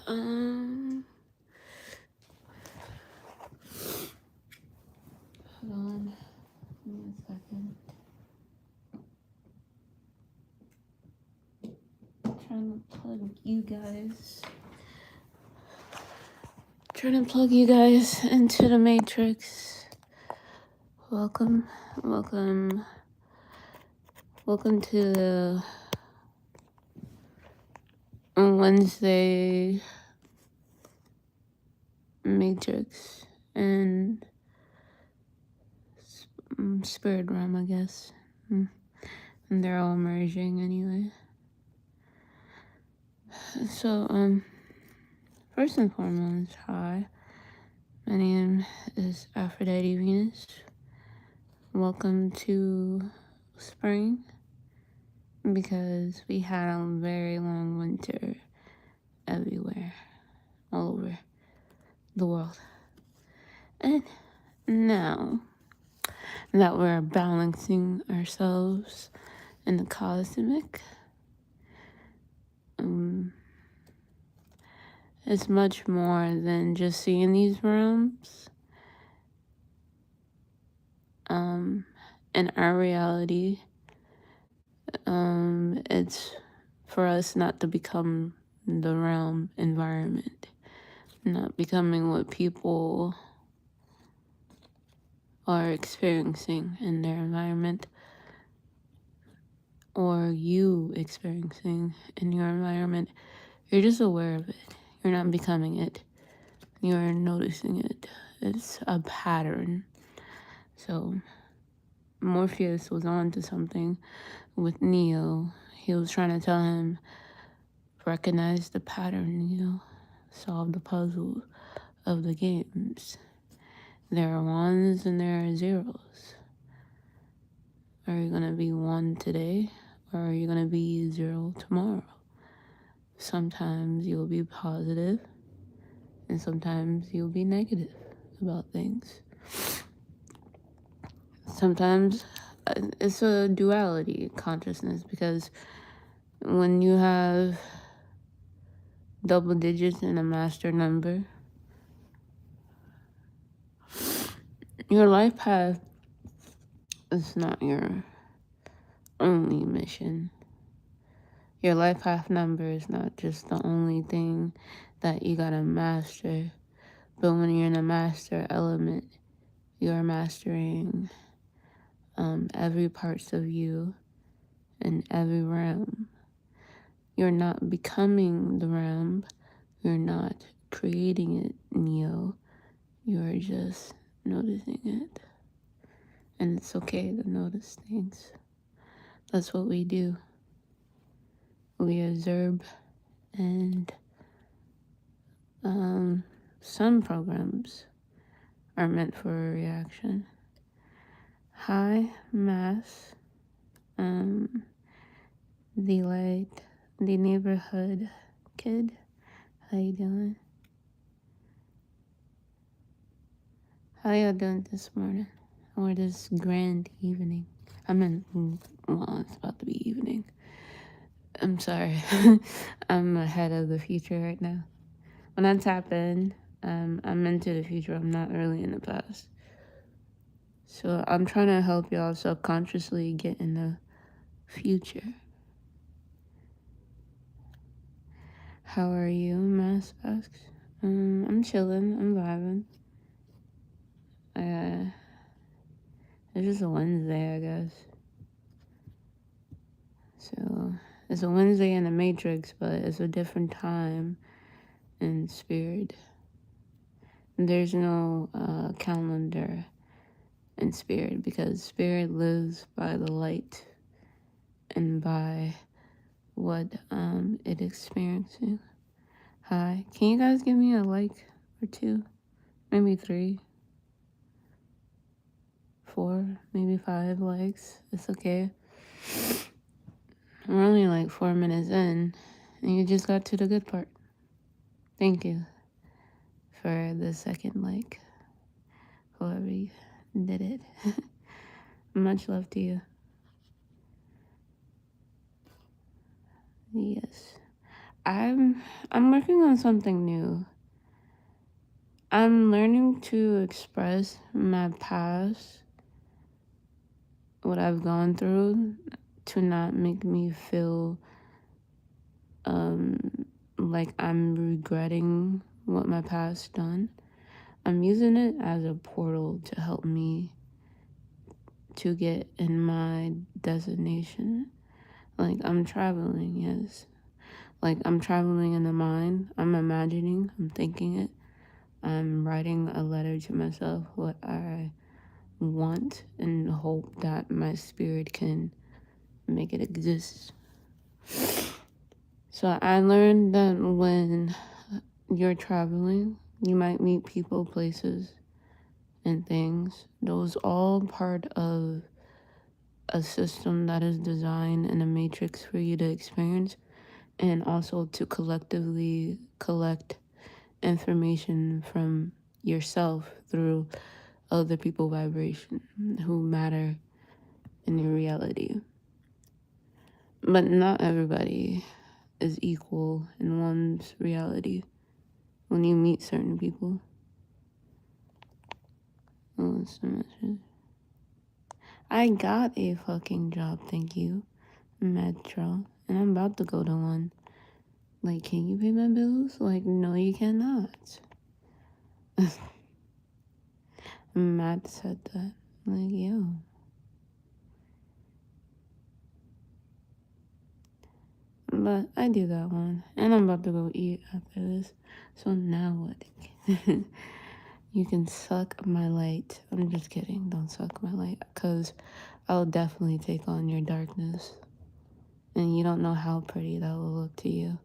Hold on. Give me a second. Trying to plug you guys. Trying to plug you guys into the Matrix. Welcome to the Wednesday Matrix and Spirit Realm, I guess. And they're all merging anyway. So, first and foremost, hi. My name is Aphrodite Venus. Welcome to spring, because we had a very long winter everywhere, all over the world. And now that we're balancing ourselves in the cosmic, it's much more than just seeing these realms. In our reality, it's for us not to become the realm environment, not becoming what people are experiencing in their environment, or you experiencing in your environment. You're just aware of it. You're not becoming it. You're noticing it. It's a pattern. So Morpheus was on to something with Neo. He was trying to tell him, recognize the pattern, Neo. Solve the puzzle of the games. There are ones and there are zeros. Are you going to be one today, or are you going to be zero tomorrow? Sometimes you'll be positive, and sometimes you'll be negative about things. Sometimes it's a duality consciousness, because when you have double digits in a master number, your life path is not your only mission. Your life path number is not just the only thing that you gotta master, but when you're in a master element, you're mastering every parts of you in every realm. You're not becoming the realm. You're not creating it, Neo. You're just noticing it. And it's okay to notice things. That's what we do. We observe, and some programs are meant for a reaction. Hi, Mass. The neighborhood kid. How you doing? How y'all doing this morning? Or this grand evening? It's about to be evening. I'm sorry. I'm ahead of the future right now. When I tap in, I'm into the future. I'm not really in the past. So I'm trying to help y'all subconsciously get in the future. How are you, Mass asks? I'm chilling. I'm vibing. It's just a Wednesday, I guess. So it's a Wednesday in the Matrix, but it's a different time in spirit. There's no calendar in spirit, because spirit lives by the light and by what it experiencing. Hi, can you guys give me a like or two? Maybe 3, 4, maybe 5 likes. It's okay. We're only like 4 minutes in, and you just got to the good part. Thank you for the second like, whoever did it. Much love to you. Yes. I'm working on something new. I'm learning to express my past, what I've gone through, to not make me feel like I'm regretting what my past done. I'm using it as a portal to help me to get in my destination. Like, I'm traveling, yes. Like, I'm traveling in the mind. I'm imagining, I'm thinking it. I'm writing a letter to myself, what I want, and hope that my spirit can make it exist. So I learned that when you're traveling, you might meet people, places, and things. Those all part of a system that is designed in a matrix for you to experience, and also to collectively collect information from yourself through other people vibration who matter in your reality. But not everybody is equal in one's reality when you meet certain people. Oh, it's so much. I got a fucking job, thank you, Metro, and I'm about to go to one. Like, can you pay my bills? Like, no, you cannot. Matt said that. Like, yo. But I do got one. And I'm about to go eat after this. So now what? You can suck my light. I'm just kidding. Don't suck my light. Because I'll definitely take on your darkness. And you don't know how pretty that will look to you.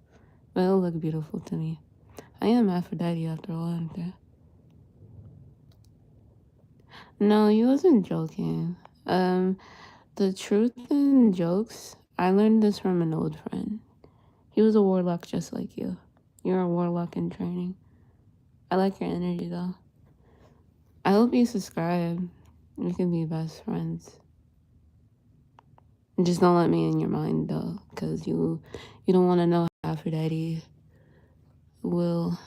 But it'll look beautiful to me. I am Aphrodite after all, aren't I? No, you wasn't joking. The truth in jokes, I learned this from an old friend. He was a warlock just like you. You're a warlock in training. I like your energy though. I hope you subscribe. We can be best friends. Just don't let me in your mind though, because you don't want to know how Aphrodite will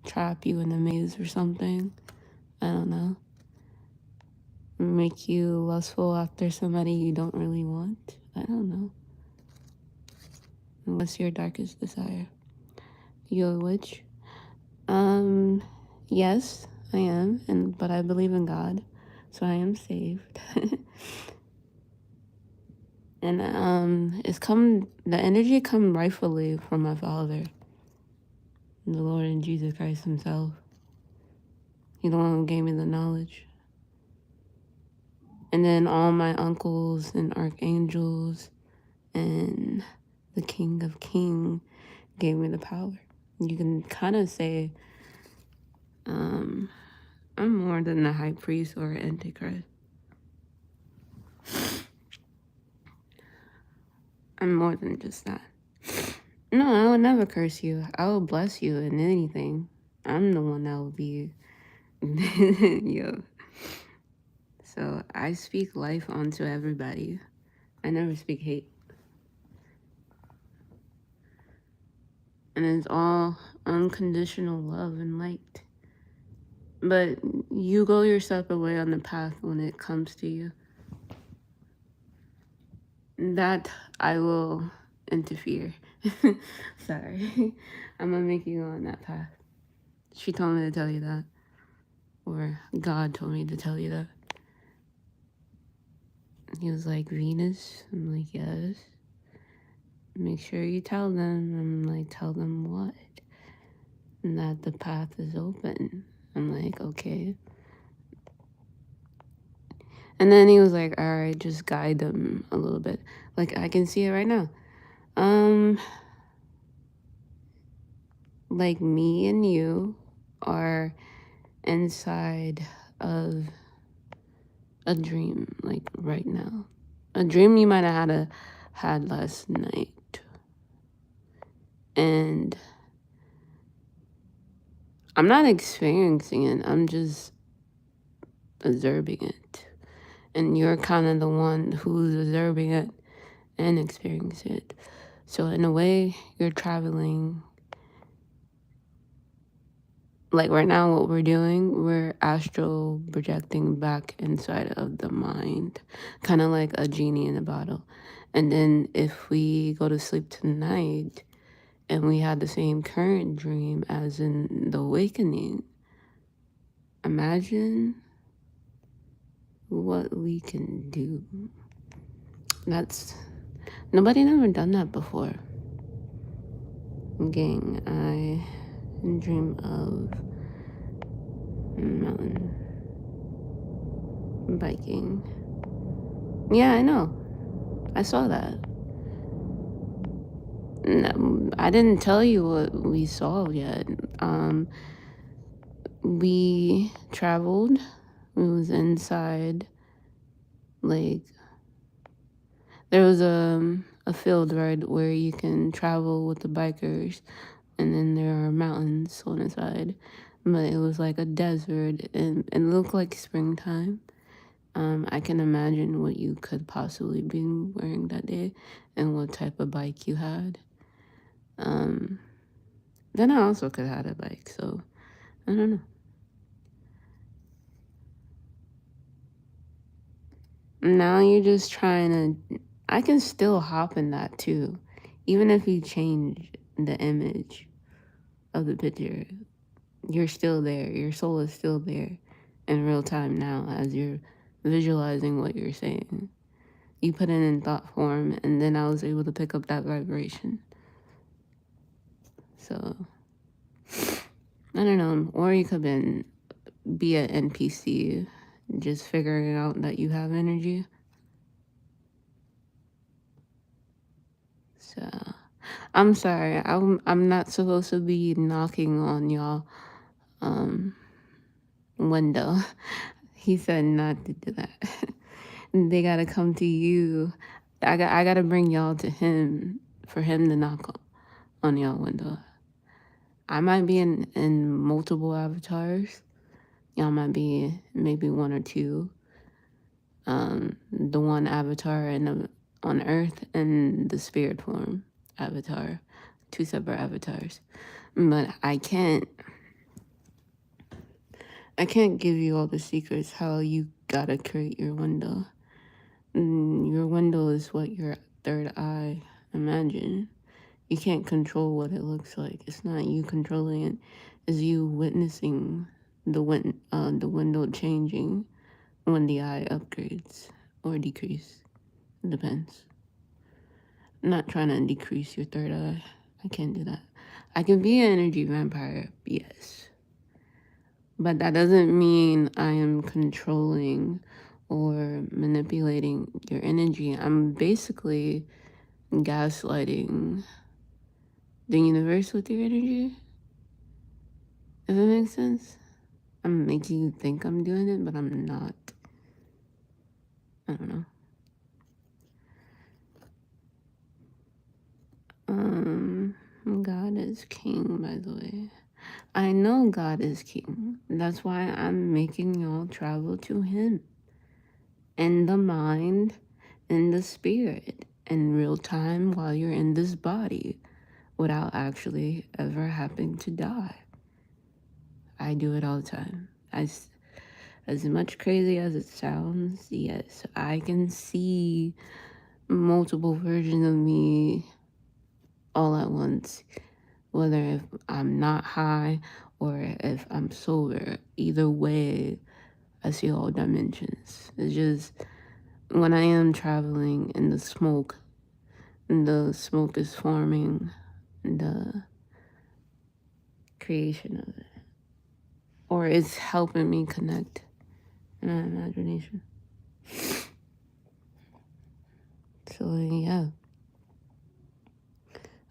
trap you in a maze or something. I don't know. Make you lustful after somebody you don't really want. I don't know. What's your darkest desire? You a witch? Yes, I am, but I believe in God, so I am saved. And the energy come rightfully from my Father, the Lord and Jesus Christ Himself. He's the one who gave me the knowledge. And then all my uncles and archangels and the King of King gave me the power. You can kind of say, I'm more than the high priest or antichrist. I'm more than just that. No, I will never curse you. I will bless you in anything. I'm the one that will be, yo. So I speak life onto everybody. I never speak hate. And it's all unconditional love and light. But you go your separate way on the path when it comes to you. That I will interfere. Sorry. I'm gonna make you go on that path. She told me to tell you that. Or God told me to tell you that. He was like, Venus? I'm like, yes. Make sure you tell them. I'm like, tell them what? And that the path is open. I'm like, okay. And then he was like, all right, just guide them a little bit. Like, I can see it right now. Like me and you are inside of a dream, like right now. A dream you might have had last night. And I'm not experiencing it. I'm just observing it. And you're kind of the one who's observing it and experiencing it. So in a way, you're traveling. Like right now, what we're doing, we're astral projecting back inside of the mind, kind of like a genie in a bottle. And then if we go to sleep tonight and we had the same current dream as in the awakening, imagine what we can do. That's nobody never done that before. Gang, I dream of mountain biking. Yeah, I know. I saw that. No, I didn't tell you what we saw yet. We traveled. We was inside, like there was a field right where you can travel with the bikers, and then there are mountains on the side. But it was like a desert, and it looked like springtime. I can imagine what you could possibly be wearing that day, and what type of bike you had. Then I also could have had a bike, so I don't know. Now you're just trying to. I can still hop in that too, even if you change the image of the picture. You're still there. Your soul is still there in real time now as you're visualizing what you're saying. You put it in thought form, and then I was able to pick up that vibration. So I don't know. Or you could be an NPC, just figuring out that you have energy. So I'm sorry. I'm not supposed to be knocking on y'all window. He said not to do that. They gotta come to you. I gotta bring y'all to him for him to knock on y'all window. I might be in multiple avatars. Y'all might be maybe one or two. The one avatar on Earth and the spirit form avatar, two separate avatars. But I can't give you all the secrets how you gotta create your window. Your window is what your third eye imagine. You can't control what it looks like. It's not you controlling it. It's you witnessing the window changing when the eye upgrades or decrease. It depends. I'm not trying to decrease your third eye. I can't do that. I can be an energy vampire, yes. But that doesn't mean I am controlling or manipulating your energy. I'm basically gaslighting the universe with your energy. If it makes sense. I'm making you think I'm doing it, but I'm not. I don't know. God is king, by the way. I know God is king. That's why I'm making y'all travel to him. In the mind, in the spirit, in real time while you're in this body without actually ever having to die. I do it all the time. As much crazy as it sounds, yes, I can see multiple versions of me all at once, whether if I'm not high or if I'm sober. Either way, I see all dimensions. It's just when I am traveling in the smoke is forming the creation of it. Or it's helping me connect in my imagination. So yeah.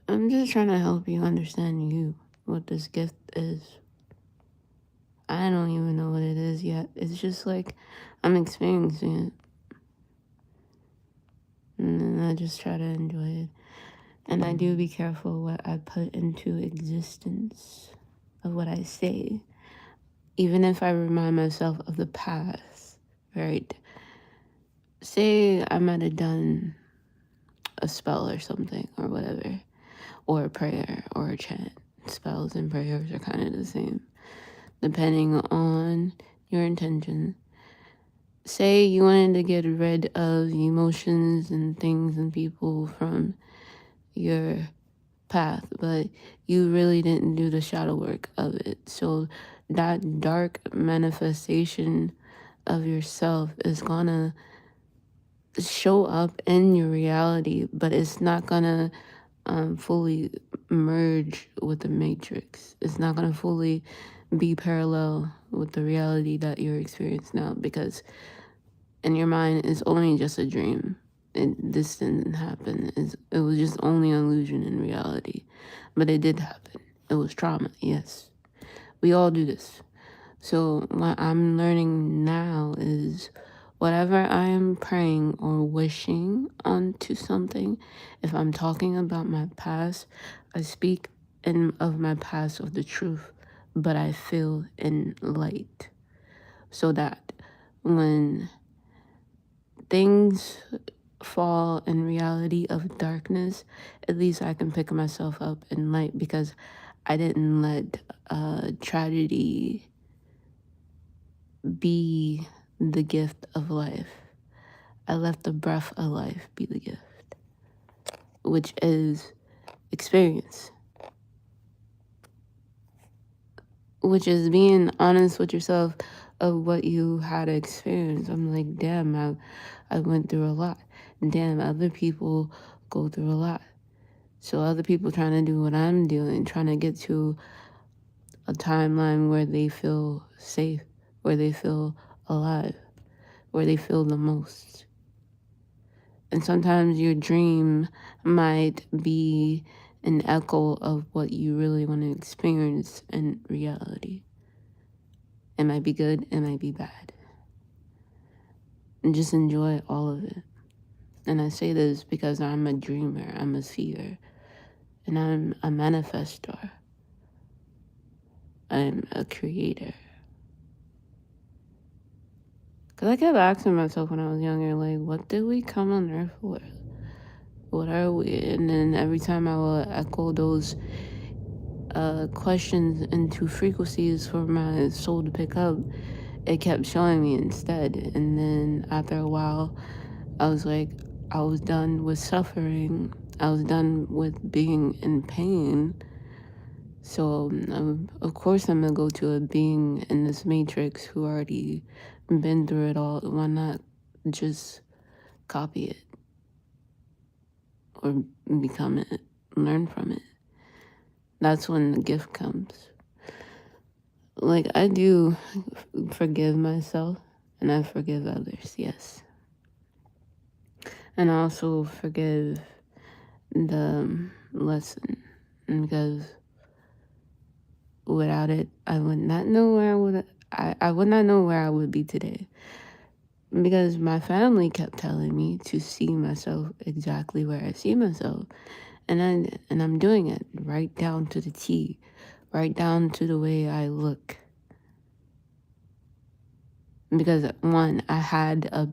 I'm just trying to help you understand you, what this gift is. I don't even know what it is yet. It's just like I'm experiencing it. And then I just try to enjoy it. And I do be careful what I put into existence of what I say. Even if I remind myself of the past, right? Say I might have done a spell or something or whatever, or a prayer or a chant. Spells and prayers are kind of the same, depending on your intention. Say you wanted to get rid of emotions and things and people from your path, but you really didn't do the shadow work of it. So that dark manifestation of yourself is gonna show up in your reality, but it's not gonna fully merge with the matrix. It's not gonna fully be parallel with the reality that you're experiencing now, because in your mind it's only just a dream. This didn't happen. It was just only an illusion in reality. But it did happen. It was trauma, yes. We all do this. So what I'm learning now is whatever I am praying or wishing onto something, if I'm talking about my past, I speak of my past of the truth, but I feel in light. So that when things fall in reality of darkness, at least I can pick myself up in light, because I didn't let tragedy be the gift of life. I let the breath of life be the gift, which is experience, which is being honest with yourself of what you had experienced. I'm like, damn, I went through a lot. Damn, other people go through a lot. So other people trying to do what I'm doing, trying to get to a timeline where they feel safe, where they feel alive, where they feel the most. And sometimes your dream might be an echo of what you really want to experience in reality. It might be good, it might be bad. And just enjoy all of it. And I say this because I'm a dreamer, I'm a seer, and I'm a manifestor. I'm a creator. Because I kept asking myself when I was younger, like, what did we come on earth for? What are we? And then every time I would echo those questions into frequencies for my soul to pick up, it kept showing me instead. And then after a while, I was like, I was done with suffering. I was done with being in pain. So, of course, I'm going to go to a being in this matrix who already been through it all. Why not just copy it or become it, learn from it? That's when the gift comes. Like, I do forgive myself and I forgive others, yes. And I also forgive the lesson, because without it, I would not know where I would not know where I would be today. Because my family kept telling me to see myself exactly where I see myself. And I'm doing it right down to the T, right down to the way I look. Because one, I had a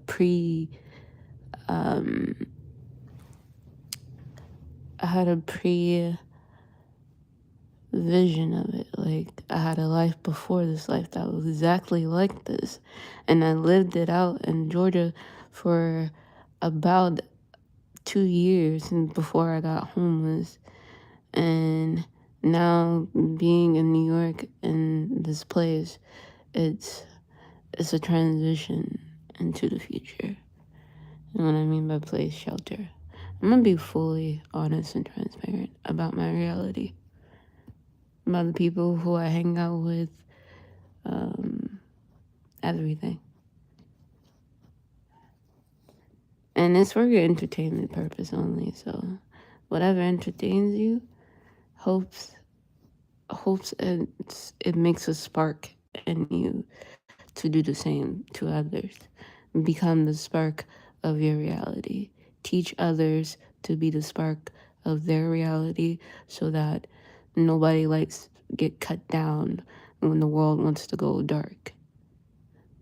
vision of it. Like, I had a life before this life that was exactly like this. And I lived it out in Georgia for about 2 years and before I got homeless. And now being in New York in this place, it's a transition into the future. And what I mean by place, shelter. I'm gonna be fully honest and transparent about my reality, about the people who I hang out with, everything. And it's for your entertainment purpose only. So whatever entertains you, hopes it makes a spark in you to do the same to others. Become the spark of your reality. Teach others to be the spark of their reality, so that nobody likes get cut down when the world wants to go dark.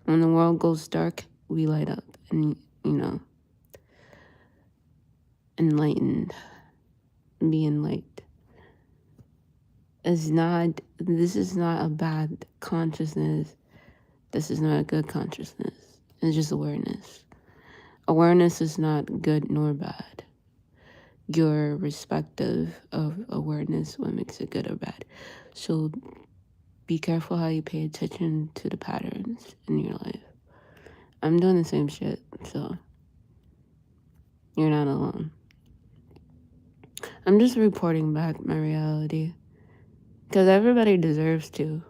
When the world goes dark, we light up. And, you know, enlightened, be enlightened. This is not a bad consciousness. This is not a good consciousness. It's just awareness. Awareness is not good nor bad. Your respective of awareness what makes it good or bad. So be careful how you pay attention to the patterns in your life. I'm doing the same shit, so you're not alone. I'm just reporting back my reality. Because everybody deserves to.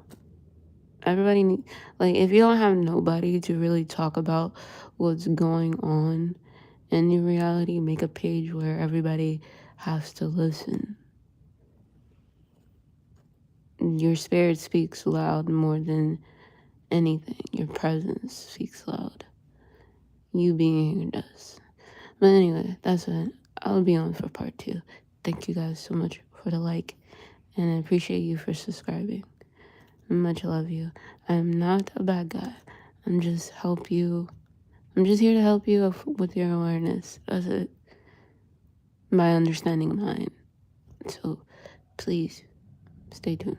Everybody if you don't have nobody to really talk about what's going on in your reality, make a page where everybody has to listen. Your spirit speaks loud more than anything. Your presence speaks loud. You being here does. But anyway, that's it. I'll be on for part 2. Thank you guys so much for the like, and I appreciate you for subscribing. Much love you. I'm not a bad guy. I'm just here to help you with your awareness. That's it. My understanding mind. So please stay tuned.